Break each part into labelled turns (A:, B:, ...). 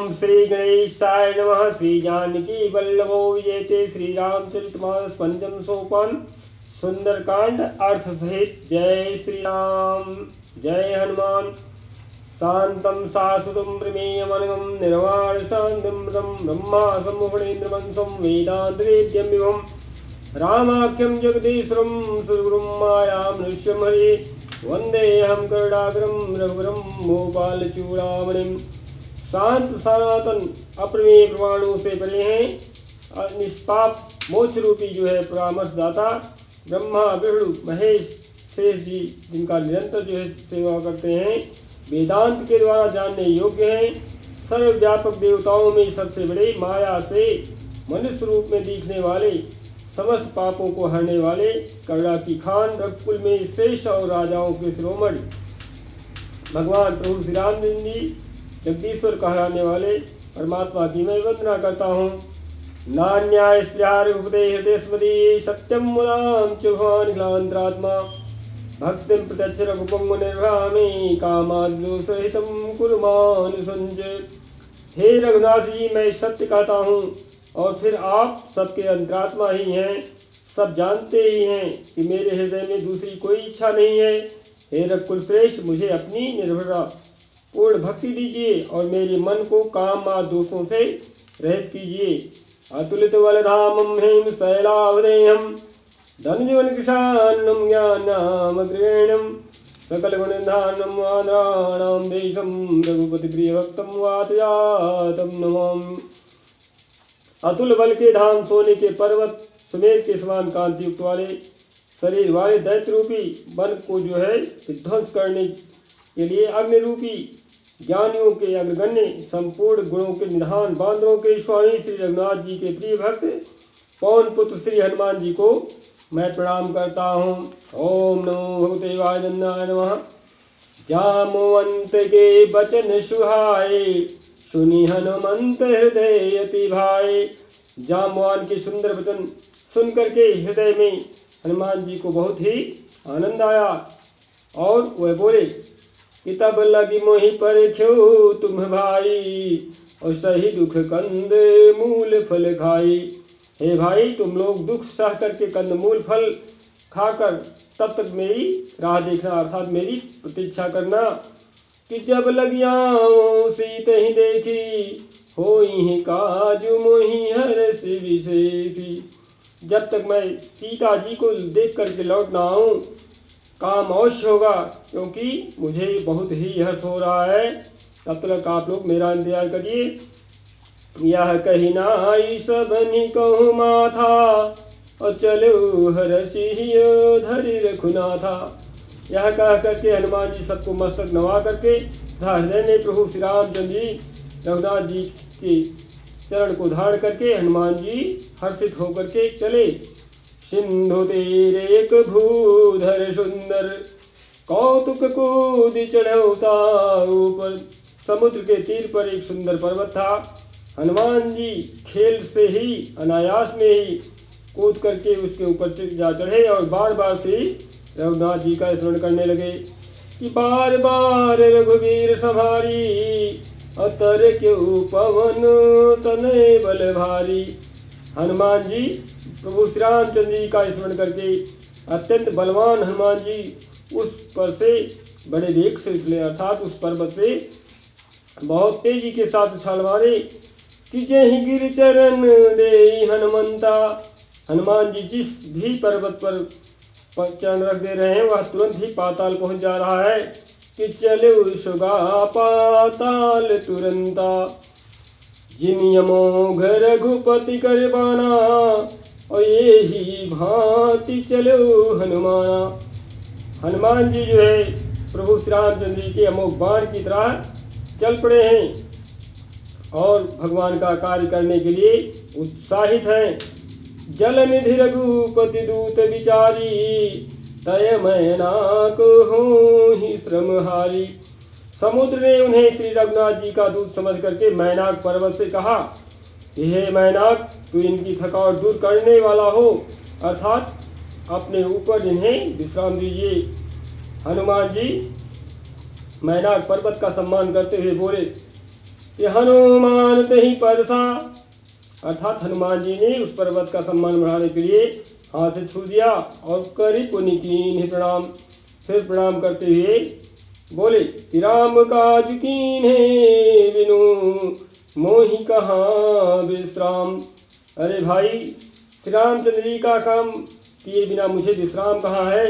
A: ओम श्री गणेशाय नमः। श्री जानकी वल्लभो विजयते। श्री रामचरितमानस पंचम सोपान सुंदरकांड अर्थ सहित। जय श्री राम। जय हनुमान। शांतं शाश्वतं प्रमेयमनघं निर्वाण शांतिं ब्रह्मा सम्मुखणेन्द्रमंसं वेदान्तवेद्यं विभुं रामाख्यं जगदीश्वरं सुरगुरुं मायामनुष्यं हरे वन्देऽहं करुणाकरं रघुवरं भूपालचूड़ामणिं। शांत सनातन अप्रमेय प्रमाणों से परे हैं। निष्पाप मोक्ष रूपी जो है परामर्शदाता ब्रह्मा विष्णु महेश शेष जी, जिनका निरंतर जो है सेवा करते हैं, वेदांत के द्वारा जानने योग्य हैं। सर्वव्यापक देवताओं में सबसे बड़े, माया से मनुष्य रूप में दिखने वाले, समस्त पापों को हरने वाले, करुणा की खान, रघुकुल में श्रेष्ठ और राजाओं के शिरोमणि भगवान प्रभु श्री रामचंद्र जी जगदीश्वर कहलाने वाले परमात्मा की मैं वंदना करता हूँ। नान्याय स्त्रियार उपदे हृदय स्मदीये सत्यम मुदाम च भवान ग्लांतरात्मा भक्तिं प्रत्यक्ष रघुपंगु निर्भ्रामि कामाद्यो सहितं कुर्मान संजय। हे रघुनाथ जी, मैं सत्य कहता हूँ और फिर आप सबके अंतरात्मा ही हैं, सब जानते ही हैं कि मेरे हृदय में दूसरी कोई इच्छा नहीं है। हे रघुकुल श्रेष्ठ, मुझे अपनी निर्भरता पूर्ण भक्ति दीजिए और मेरे मन को काम आदि दोषों से रहित कीजिए। अतुलित बलधामं हेम शैलावदेयं धनजीवन कृशान्नं ज्ञानामग्रेणं सकल गुणधानं आंध्राणां देशं रघुपति प्रिय भक्तं वातजातं नमामि। अतुल बल के धाम, सोने के पर्वत, सुमेर के समान कांति युक्त वाले शरीर वाले दैत्य रूपी वन को जो है विध्वंस करने के लिए अग्नि रूपी ज्ञानियों के अग्रगण्य, संपूर्ण गुणों के निधान, बांदरों के स्वामी श्री रघुनाथ जी के प्रिय भक्त पवन पुत्र श्री हनुमान जी को मैं प्रणाम करता हूँ। ओम नमो भगवते वायुदेवाय नमः। जामवंत के बचन सुहाए सुनि हनुमंत हृदय अति भाए। जामवान के सुंदर वचन सुन करके हृदय में हनुमान जी को बहुत ही आनंद आया और वह बोले कि तब लगी मोहि पर छो तुम भाई और सही दुख कंद मूल फल खाई। हे भाई, तुम लोग दुख सह करके कंद मूल फल खाकर तब तक मेरी राह देखना, अर्थात मेरी प्रतीक्षा करना कि जब लगियाओ सीत ही देखी होई काजू मोहि हर्ष विशेषी। जब तक मैं सीता जी को देख करके लौट ना आऊँ काम अवश्य होगा, क्योंकि मुझे बहुत ही हर्ष हो रहा है। तब तक आप लोग मेरा इंतजार करिए। यह कही नाई सबनी कहूँ माथा और चलो हर्षियो धरि रखुना था। यह कह करके हनुमान जी सबको मस्तक नवा करके तथा हृदय में प्रभु श्री रामचंद्र जी रघुनाथ जी के चरण को धारण करके हनुमान जी हर्षित होकर के चले। सिंधु तीर एक भूधर सुंदर कौतुक कूद चढ़ौता ऊपर। समुद्र के तीर पर एक सुंदर पर्वत था। हनुमान जी खेल से ही अनायास में ही कूद करके उसके ऊपर जा चढ़े और बार बार से रघुनाथ जी का स्मरण करने लगे कि बार बार रघुवीर संहारी अतर क्यों पवन तने बल भारी। हनुमान जी प्रभु श्री रामचंद्र जी का स्मरण करके अत्यंत बलवान हनुमान जी उस पर से बड़े वेग से उछले, अर्थात उस पर्वत से बहुत तेजी के साथ उछाल मारे कि जय गिर चरण दे हनुमंता। हनुमान जी जिस भी पर्वत पर चरण रख दे रहे हैं वह तुरंत ही पाताल पहुंच जा रहा है कि चले सुगा पाताल तुरंता। जिन यमोघ रघुपति कर बाना और ये ही भांति चलो हनुमाना। हनुमान जी जो है प्रभु श्री रामचंद्र जी के अमोघ बाण की तरह चल पड़े हैं और भगवान का कार्य करने के लिए उत्साहित हैं। जल निधि रघुपति दूत विचारी तय मैनाक हो ही श्रमहारी। समुद्र ने उन्हें श्री रघुनाथ जी का दूत समझ करके मैनाक पर्वत से कहा, हे मैनाक, तू इनकी थकावट दूर करने वाला हो, अर्थात अपने ऊपर इन्हें विश्राम दीजिए। हनुमान जी मैनाक पर्वत का सम्मान करते हुए बोले कि हनुमान तहि परसा, अर्थात हनुमान जी ने उस पर्वत का सम्मान बढ़ाने के लिए हाथ से छू दिया और करी पुनि कीन्ह प्रणाम। फिर प्रणाम करते हुए बोले कि राम काज कीन्हे बिनु मोहि कहाँ विश्राम। अरे भाई, श्री रामचंद्र जी का काम किए बिना मुझे विश्राम कहाँ है।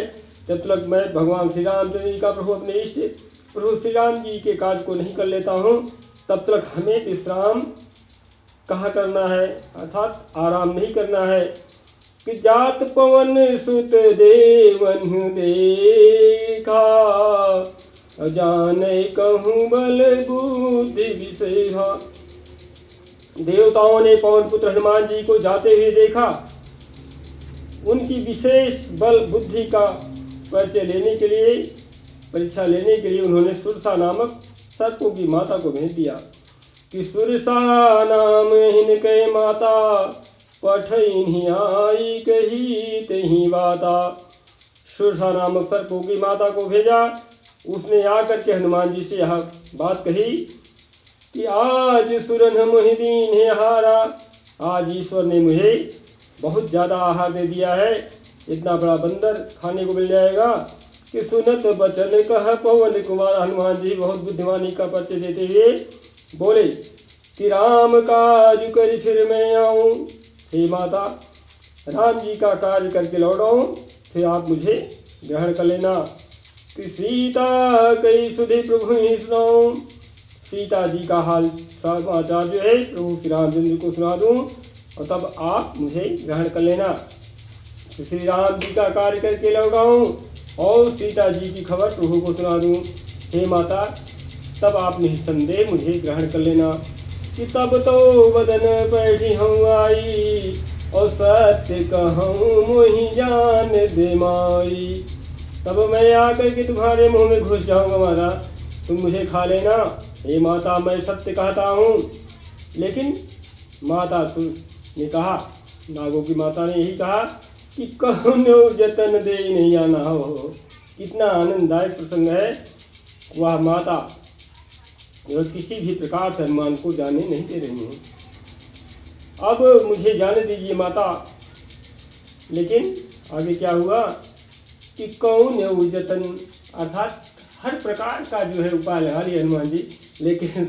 A: जब तक मैं भगवान श्री रामचंद्र जी का प्रभु अपने इष्ट प्रभु श्री राम जी के कार्य को नहीं कर लेता हूँ, तब तक हमें विश्राम कहाँ करना है, अर्थात आराम नहीं करना है। कि जात पवन सुत देवन देखा, जाने कहूँ बल बुद्धि विषेहा। देवताओं ने पवन पुत्र हनुमान जी को जाते हुए देखा। उनकी विशेष बल बुद्धि का परिचय लेने के लिए, परीक्षा लेने के लिए उन्होंने सुरसा नामक सर्पों की माता को भेज दिया। कि सुरसा नाम हिनके माता, पठइन्हि आई कही तही बाता। सुरसा नामक सर्पों की माता को भेजा। उसने आकर के हनुमान जी से यह बात कही कि आज सुरन मोहि दीन है हारा। आज ईश्वर ने मुझे बहुत ज़्यादा आहार दे दिया है, इतना बड़ा बंदर खाने को मिल जाएगा। कि सुनत बचन कह पवन कुमार। हनुमान जी बहुत बुद्धिमानी का परिचय देते हुए बोले कि राम काज करी फिर मैं आऊँ। हे माता, राम जी का कार्य करके लौटाऊँ, फिर आप मुझे ग्रहण कर लेना। कि सीता कई सुधि प्रभु ही सुनाऊँ। सीता जी का हाल समाचार जो है प्रभु श्री रामचंद्र को सुना दूँ और तब आप मुझे ग्रहण कर लेना। तो श्री राम जी का कार्य करके लौटाऊँ और सीता जी की खबर प्रभु को सुना दूँ। हे माता, तब आप निसंदेह मुझे ग्रहण कर लेना। कि तब तो बदन बैठी हूँ आई, और सत्य कहूँ मोहि जान दे माई। तब मैं आकर के तुम्हारे मुंह में घुस जाऊँगा माता, तुम मुझे खा लेना। हे माता, मैं सत्य कहता हूँ। लेकिन माता ने कहा, नागों की माता ने यही कहा कि कहुनो जतन दे नहीं आना हो। कितना आनंददायक प्रसंग है। वह माता जो किसी भी प्रकार से हनुमान को जाने नहीं दे रही है। अब मुझे जाने दीजिए माता। लेकिन आगे क्या हुआ कि कौन जतन, अर्थात हर प्रकार का जो है उपाय लगा लिया हनुमान जी, लेकिन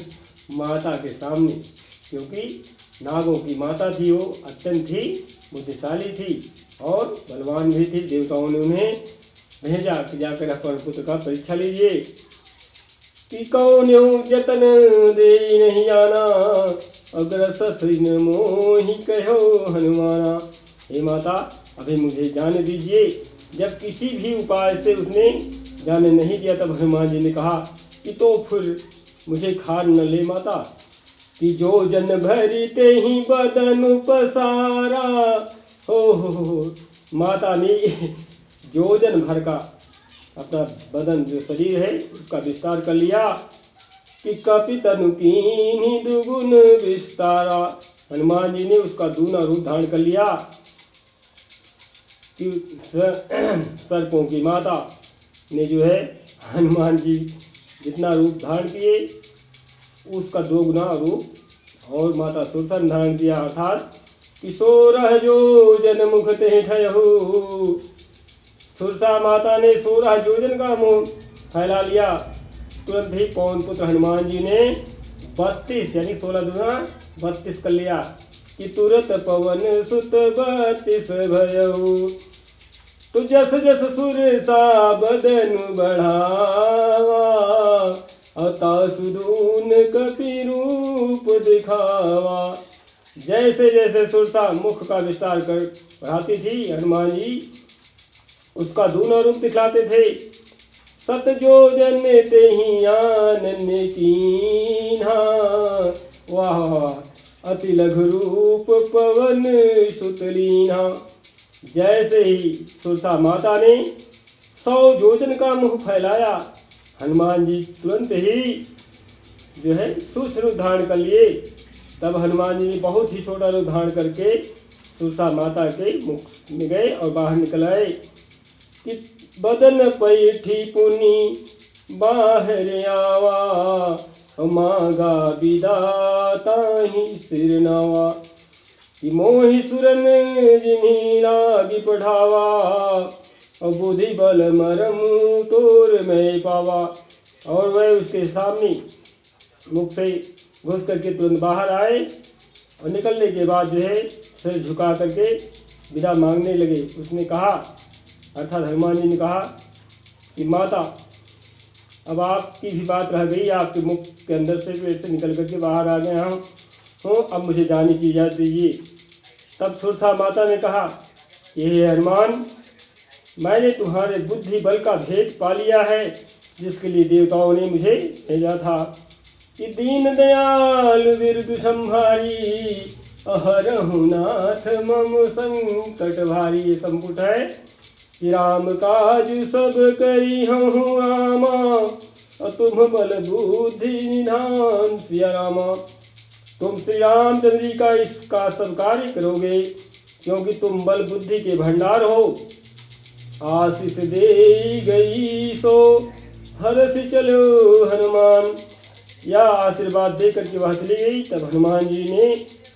A: माता के सामने, क्योंकि नागों की माता थी, वो अत्यंत ही बुद्धिशाली थी और बलवान भी थी। देवताओं ने उन्हें भेजा कि जाकर अपन पुत्र का परीक्षा लीजिए। कि कौन जतन दे नहीं आना, अगर ससुन मोहि कहो हनुमाना। हे माता, अभी मुझे जाने दीजिए। जब किसी भी उपाय से उसने जाने नहीं दिया, तब हनुमान जी ने कहा कि तो फिर मुझे खान न ले माता। कि जो जन भरते ही बदन पसारा। हो माता ने जोजन भर का अपना बदन, जो शरीर है, उसका विस्तार कर लिया। कि कपि तनु कीन्हि दुगुन विस्तारा। हनुमान जी ने उसका दूना रूप धारण कर लिया। कि सर्पों की माता ने जो है हनुमान जी जितना रूप धारण किए, उसका दोगुना रूप और माता सुरसा ने धारण किया। अर्थात कि 16 जोजन मुख ते ठयहु। सुरसा माता ने 16 जोजन का मुंह फैला लिया। तुरंत ही पवन पुत्र हनुमान जी ने 32 यानी 16 दूना 32 कर लिया। कि तुरत पवन सुत 32 भयऊ। तो जस जस सुरसा बदन बढ़ावा, अता सुदून कपि रूप दिखावा। जैसे जैसे सुरसा मुख का विस्तार कर बढ़ाती थी, हनुमान जी उसका दूना रूप दिखलाते थे। सत जोजन तेहि आनन्य कीन्हा, वाह अति लघु रूप पवन सुतलीना। जैसे ही सुरसा माता ने 100 जोजन का मुख फैलाया, हनुमान जी तुरंत ही जो है सूक्ष्म रूप धारण कर लिए। तब हनुमान जी ने बहुत ही छोटा रूप धारण करके सुरसा माता के मुख में गए और बाहर निकल आए। कि बदन पैठी पुनि बाहर आवा, मांगा विदाता ही सिर नवा। कि मोहि सुरन जिन्हीं लागी पढ़ावा, और बुद्धि बल मरमु तोर में पावा। और वह उसके सामने मुख से घुस करके तुरंत बाहर आए और निकलने के बाद जो है सिर झुका करके विदा मांगने लगे। उसने कहा, अर्थात हनुमान जी ने कहा कि माता, अब आपकी भी बात रह गई, आपके मुख के अंदर से पेट से निकल करके बाहर आ गए हम तो अब मुझे जाने की इजाज़त दीजिए। तब सुरथा माता ने कहा, ये हनुमान, मैंने तुम्हारे बुद्धि बल का भेद पा लिया है, जिसके लिए देवताओं ने मुझे भेजा था। कि दीन दयाल बिरदु संभारी, अहरहु नाथ मम संकट भारी। ये संपुट है कि राम काज सब करी हूँ आमा, और तुम बल बुद्धि निधान सिया रामा। तुम श्री रामचंद्र जी का इसका सब कार्य करोगे, क्योंकि तुम बल बुद्धि के भंडार हो। आशीष दे गई सो हर्ष चलो हनुमान। या आशीर्वाद दे करके वह चली गई। तब हनुमान जी ने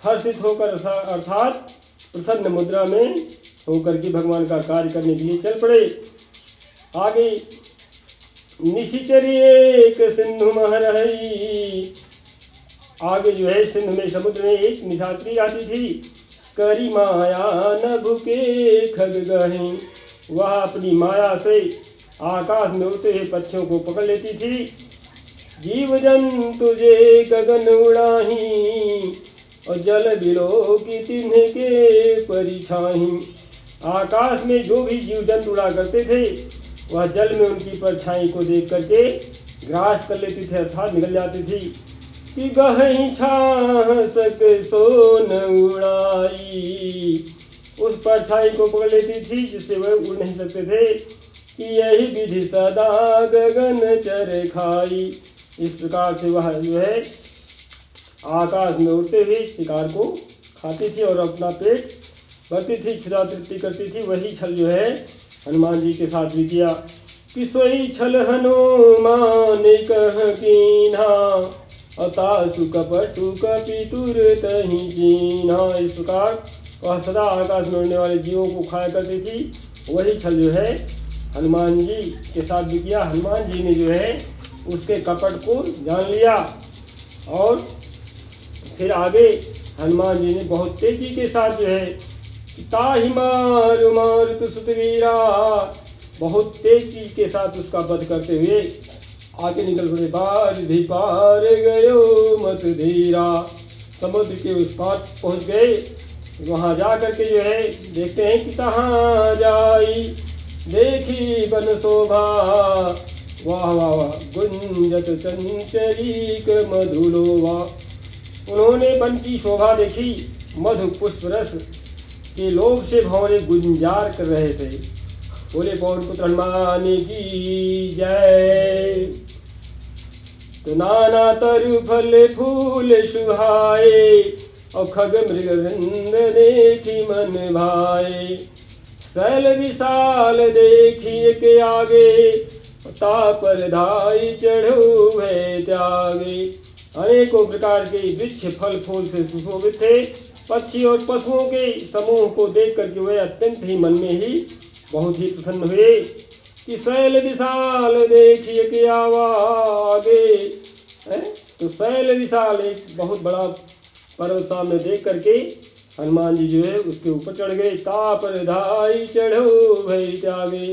A: हर्षित होकर अर्थात प्रसन्न मुद्रा में होकर के भगवान का कार्य करने के लिए चल पड़े। आगे निशिचरी एक सिंधु महरही। आगे जो है सिंधु में, समुद्र में एक निशात्री आती थी। करी माया नभ के खग गही। वह अपनी माया से आकाश में उड़ते हुए पक्षियों को पकड़ लेती थी। जीव जंतु जे गगन उड़ाही, और जल बिलो की तिन्ह के परिछाही। आकाश में जो भी जीव जंतु उड़ा करते थे, वह जल में उनकी परछाई को देख करके ग्रास कर लेती थे, अर्थात निकल जाती थी। कि गही छाह सक सोन उड़ाई। उस परछाई को पकड़ लेती थी जिससे वह उड़ नहीं सकते थे। कि यही विधि सदा गगन चर खाई। इस प्रकार से वह जो है आकाश में उड़ते हुए शिकार को खाती थी और अपना पेट भरती थी, क्षुधा तृप्ति करती थी। वही छल जो है हनुमान जी के साथ भी किया। कि सोई छल हनुमान कह कीन्हा, अतासु कपटु कपितुर तहि जीना। इस प्रकार वह सदा आकाश में उड़ने वाले जीवों को खाया करती थी। वही छल जो है हनुमान जी के साथ भी किया। हनुमान जी ने जो है उसके कपट को जान लिया। और फिर आगे हनुमान जी ने बहुत तेजी के साथ जो है ताहि मारु मारुत सुतवीरा, बहुत तेजी के साथ उसका वध करते हुए आगे निकल पड़े। बार भी पार गयो मत धीरा। समुद्र के उस पार पहुंच गए। वहां जा करके जो है देखते हैं कि कहाँ जाई देखी बन शोभा। वाह वाह वाह गुंजत चंचरीक मधुलोवा। उन्होंने वन की शोभा देखी, मधु पुष्प रस के लोभ से भंवरे गुंजार कर रहे थे। बोले पवन पुत्र हनुमान की जय। तो नाना तरु फल फूल सुहाए, और खग मृग वृंद देखी मन भाए। शैल विशाल देखिए के आगे, तापर धाई चढ़ो भय त्यागे। अनेकों प्रकार के वृक्ष फल फूल से सुशोभित थे। पक्षी और पशुओं के समूह को देख करके वे अत्यंत ही मन में ही बहुत ही प्रसन्न हुए। कि शैल विशाल देखिए के आगे। तो शैल विशाल एक बहुत बड़ा पर्वत सामने देख करके हनुमान जी जो है उसके ऊपर चढ़ गए। तापर धाई चढ़ो भय त्यागे।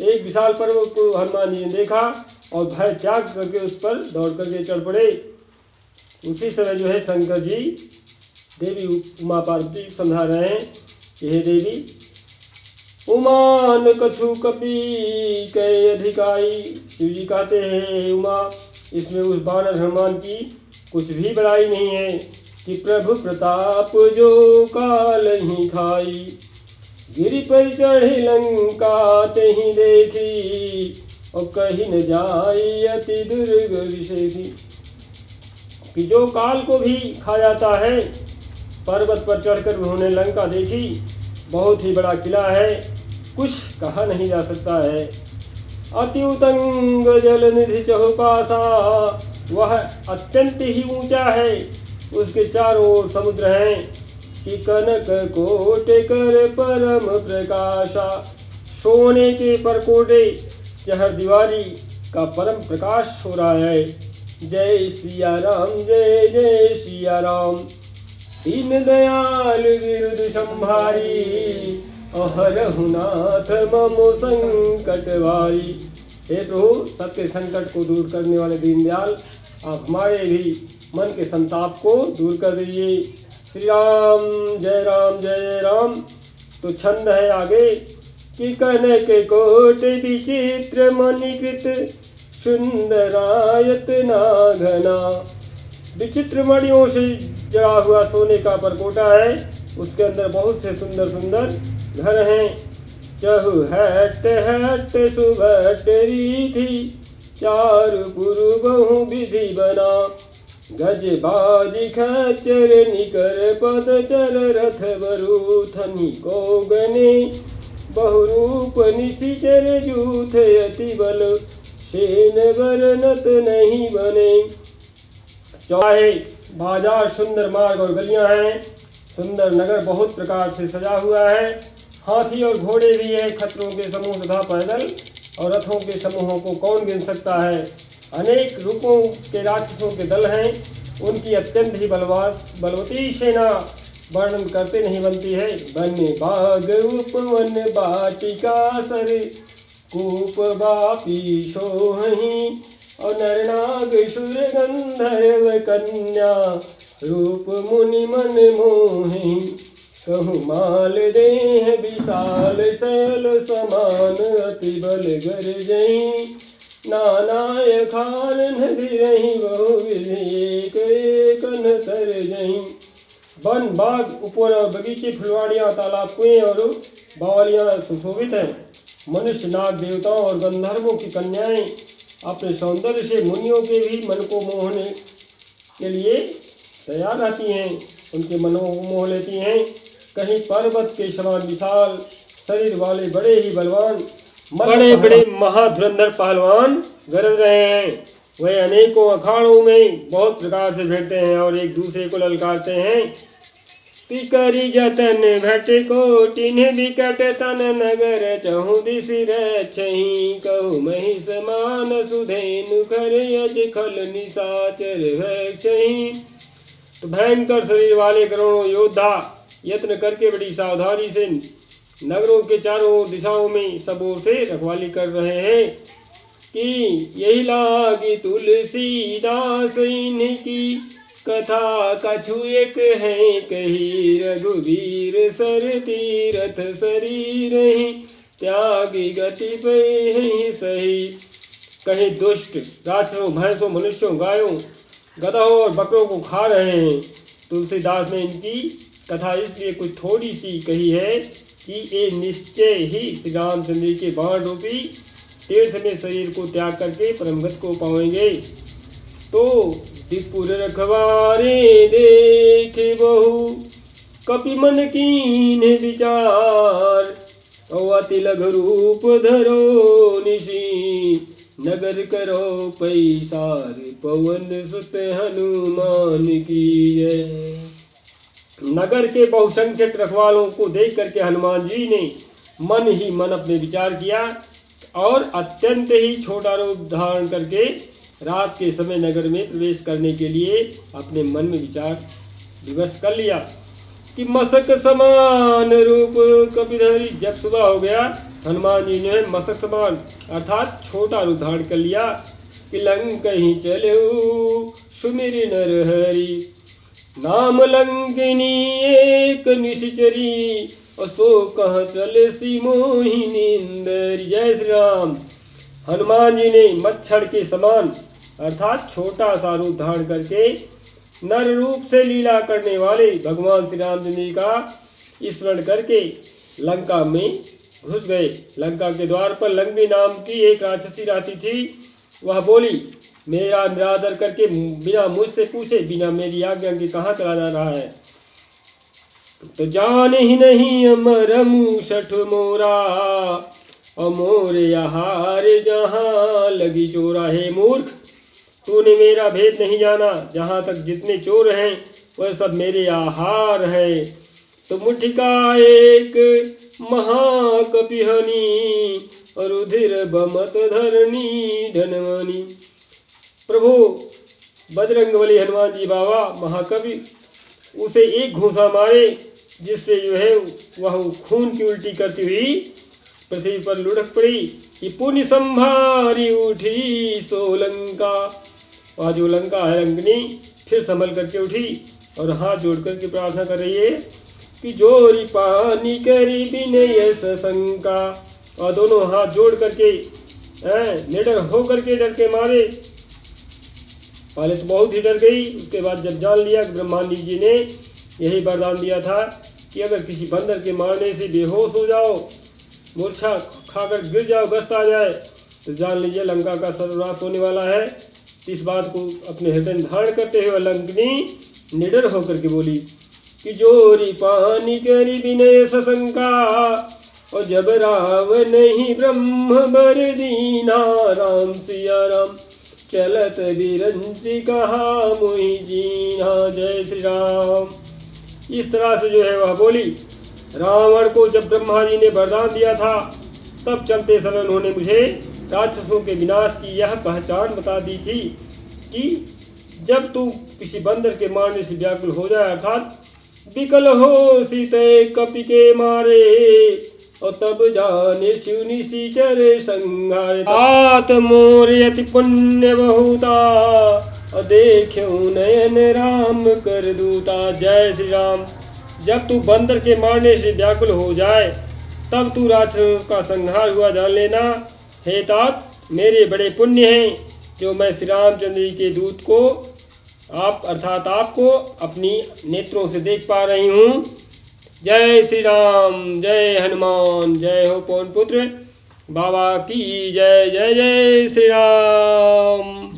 A: एक विशाल पर्वत को हनुमान जी ने देखा और भय त्याग करके उस पर दौड़ करके चढ़ पड़े। उसी समय जो है शंकर जी देवी उमा पार्वती समझा रहे हैं कि हे देवी, उमान कछु कपि कै अधिकाई। शिव जी कहते हैं उमा, इसमें उस वानर हनुमान की कुछ भी बड़ाई नहीं है कि प्रभु प्रताप जो काल ही खाई। गिरि पर चढ़ी लंका तेहि देखी, और कहीं न जाई अति दुर्ग विषेखी। कि जो काल को भी खा जाता है, पर्वत पर चढ़कर उन्होंने लंका देखी। बहुत ही बड़ा किला है, कुछ कहा नहीं जा सकता है। अति उतंग जल निधि चहुपासा, वह अत्यंत ही ऊंचा है। उसके चारों ओर समुद्र हैं कि कनक कोटे कर परम प्रकाशा। सोने के परकोटे चहर दीवारी का परम प्रकाश हो रहा है। जय सिया राम, जय जय सिया राम। दीन दयाल विरुद्ध संभारी, अहरहु नाथ मम संकट वारी। हे प्रभु, सबके संकट को दूर करने वाले दीनदयाल, आप हमारे भी मन के संताप को दूर कर दीजिए। श्री राम जय राम जय राम। तो छंद है आगे कि कनक कोट विचित्र मणिकृत सुंदरायत नाघना। विचित्र मणियों से जड़ा हुआ सोने का परकोटा है। उसके अंदर बहुत से सुंदर सुंदर घर हैं। चहु हट हट सुभट रीति, चारु पुरु बहु विधि बना। गज बाजी खच्चर निकर पद चर रथ बरूथनी को गने। बहुरूप निशिचर जूथ अति बल, सेन बरनत नहीं बने। चौराहे, बाजार, सुंदर मार्ग और गलियां हैं। सुंदर नगर बहुत प्रकार से सजा हुआ है। हाथी और घोड़े भी हैं, खच्चरों के समूह तथा पैदल और रथों के समूहों को कौन गिन सकता है। अनेक रूपों के राक्षसों के दल हैं। उनकी अत्यंत ही बलवती सेना वर्णन करते नहीं बनती है। वन बाग उपवन बाटिका सर, कूप बापी सोहही। और नरनाग सुर गंधर्व कन्या, रूप मुनि मन मोहि। कहु माल देह विशाल शैल समान, अति बल गरजहि। नानाय खान नदिरहि, बहु विधि एक एक तरजहि। वन बाग उपवन और बगीचे, फुलवाड़ियाँ, तालाब, कुएं और बावलियाँ सुशोभित हैं। मनुष्य, नाग, देवताओं और गंधर्वों की कन्याएं अपने सौंदर्य से मुनियों के भी मन को मोहने के लिए तैयार रहती हैं। उनके मनों को मोह लेती हैं। कहीं पर्वत के समान विशाल शरीर वाले बड़े ही बलवान, बड़े बड़े महाधुरंधर पहलवान गरज रहे हैं। वह अनेकों अखाड़ों में बहुत प्रकार से भिड़ते हैं और एक दूसरे को ललकारते हैं। पिकरी जतन भट कोटिन विकट तन, नगर चहु दिशि रक्षहि। कहु महिष मान सुधेनु कर, यज खल निशाचर भक्षहि। तो भयंकर शरीर वाले करोड़ों योद्धा यत्न करके बड़ी सावधानी से नगरों के चारों दिशाओं में सब ओर से रखवाली कर रहे हैं कि यही लागी तुलसीदास इनकी। कथा कछु एक है कही, रघुवीर सर तीरथ शरीर ही। त्यागी गति पे ही सही। कहीं दुष्ट राक्षसों, भैंसों, मनुष्यों, गायों, गधाओं और बकरों को खा रहे हैं। तुलसीदास ने इनकी कथा इसलिए कुछ थोड़ी सी कही है कि ये निश्चय ही श्री रामचंद्र के बाण रूपी तीर्थ में शरीर को त्याग करके परमगत को पाएंगे। तो त्रिपुर रखवारे देखे बहु, कपि मन कीन विचार। अति लघु रूप धरो निशी, नगर करो पैसार। पवन सुत हनुमान की जय। नगर के बहुसंख्यक रखवालों को देख करके हनुमान जी ने मन ही मन अपने विचार किया और अत्यंत ही छोटा रूप धारण करके रात के समय नगर में प्रवेश करने के लिए अपने मन में विचार विवश कर लिया कि मशक समान रूप कपिधरी। जब सुबह हो गया, हनुमान जी ने मशक समान अर्थात छोटा रूप धारण कर लिया कि लंक ही चले सुमिर नर हरि। नाम लंकिनी एक निश्चरी, सो कह चले सी मोहिनी इंदर। जय श्री राम। हनुमान जी ने मच्छर के समान अर्थात छोटा सा रूप धारण करके नर रूप से लीला करने वाले भगवान श्री रामचंद्र जी का स्मरण करके लंका में घुस गए। लंका के द्वार पर लंगड़ी नाम की एक राक्षसी रहती थी। वह बोली, मेरा निरादर करके बिना मुझसे पूछे, बिना मेरी आज्ञा के कहाँ चला जा रहा है। तो जाने ही नहीं अमर मूषठ मोरा, अमोर आहार जहाँ लगी चोरा। हे मूर्ख, तूने मेरा भेद नहीं जाना, जहाँ तक जितने चोर हैं वह सब मेरे आहार है। तो मुट्ठी का एक महाकपिहनी, रुधिर बमत धरणी धनवनी। प्रभु बजरंगबली हनुमान जी बाबा महाकवि उसे एक घूंसा मारे, जिससे जो है वह खून की उल्टी करती हुई पृथ्वी पर लुढ़क पड़ी कि पुण्य संभारी उठी सो लंका। वह जो लंका है लंकनी फिर संभल करके उठी और हाथ जोड़ करके प्रार्थना कर रही है कि जोरी पानी करी विनय सशंका। और दोनों हाथ जोड़ करके निडर होकर के डर के मारे। पहले तो बहुत ही डर गई, उसके बाद जब जान लिया कि ब्रह्मांड जी ने यही वरदान दिया था कि अगर किसी बंदर के मारने से बेहोश हो जाओ, मूर्छा खाकर गिर जाओ, गस्त आ जाए, तो जान लीजिए लंका का सर्वनाश होने वाला है। इस बात को अपने हृदय में धारण करते हुए लंकनी निडर होकर के बोली कि जोरी पानी करी विनय सशंका। और जब राम नहीं ब्रह्म बर दीना, राम सिया राम चलत बिरंची कहा मुहि जीना। जय श्री राम। इस तरह से जो है वह बोली। रावण को जब ब्रह्मा जी ने वरदान दिया था तब चलते समय उन्होंने मुझे राक्षसों के विनाश की यह पहचान बता दी थी कि जब तू किसी बंदर के मारने से व्याकुल हो जाए, अर्थात विकल हो सीते कपि के मारे, और तब जाने शिव निशिचर संहारे। आत मोर यति पुण्य बहुता, और देखो नयन राम कर दूता। जय श्री राम। जब तू बंदर के मारने से व्याकुल हो जाए तब तू राक्षसों का संहार हुआ जान लेना। हे तात, मेरे बड़े पुण्य हैं जो मैं श्री रामचंद्र जी के दूत को आप अर्थात आपको अपनी नेत्रों से देख पा रही हूँ। जय श्री राम, जय हनुमान, जय हो पवन पुत्र बाबा की जय। जय जय श्री राम।